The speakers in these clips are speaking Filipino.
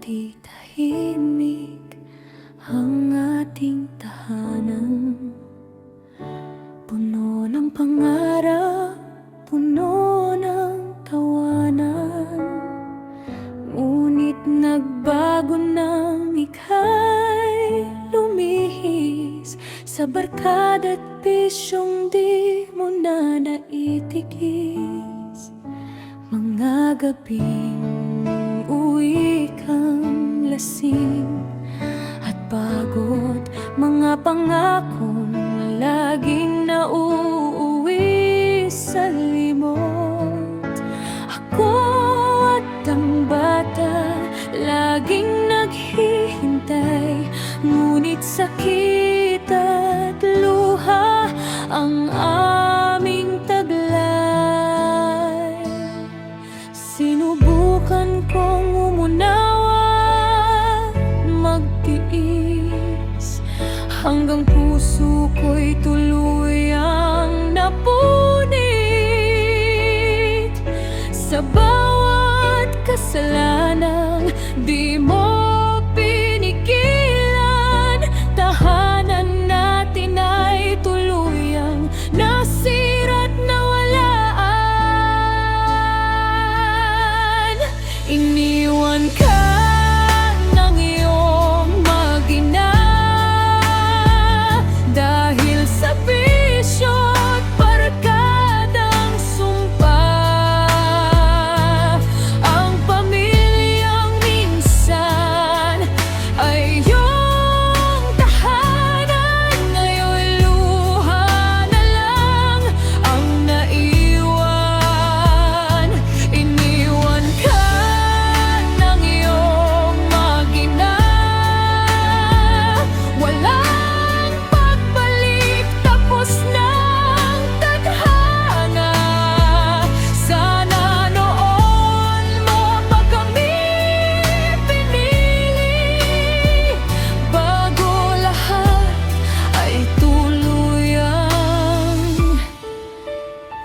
Dati tahimik ang ating tahanan, puno ng pangarap, puno ng tawanan. Ngunit nagbago nang ika'y lumihis sa barkada't bisyong di mo na naitigis. Mga gabing uwi kang lasing at pagod, mga pangakong laging nauuwi sa limot. Ako at ang bata laging naghihintay, ngunit sakit at luha ang aming taglay. Sinubukan kong umunawa, magtiis, hanggang puso ko'y tuluyang napunit. Sa bawat kasalanang di mo pinigilan, tahanan natin ay tuluyang nasira't nawalaan. Iniwan ka ng iyong mag-ina dahil sa bisyo't barkadang sumpa. Ang pamilyang minsan ay iyong tahanan, ngayon'y luha na lang ang naiwan. Iniwan ka ng iyong mag-ina, walang pagbalik, tapos ng tadhana. Sana noon mo pa kami pinili, bago lahat ay tuluyang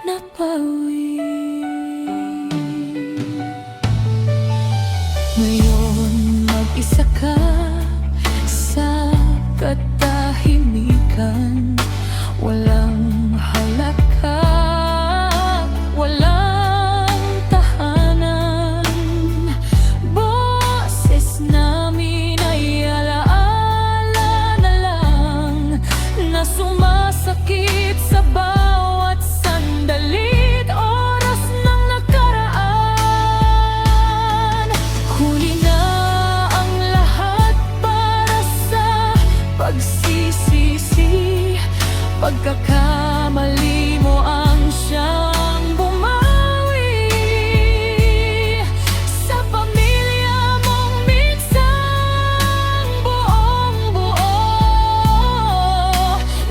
napawi. Ngayon mag-isa ka sa katahimikan, walang halakhak, walang tahanan. Boses namin ay alaala na lang, na sumasakit sa bawat sandalit oras ng nakaraan. Huli na ang lahat para sa pagsisisi, pagkakamali mo ang siyang bumawi sa pamilya mong minsang buong buo.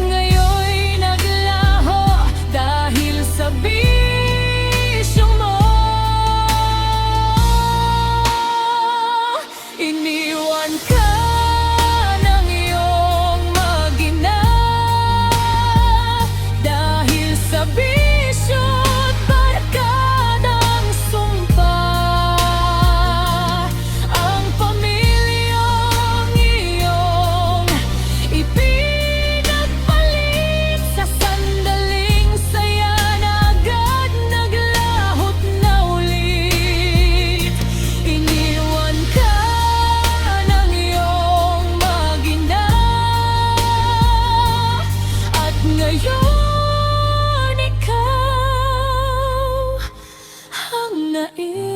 Ngayon'y naglaho dahil sa bisyo mo. Iniwan ka ng iyong mag-ina dahil sa bisyo't barkadang sumpa. Ang pamilyang iyong ipinagpalit sa sandaling saya na agad naglahot na ulit. Iniwan ka ng iyong mag-ina, at ngayon ikaw ang naiwan.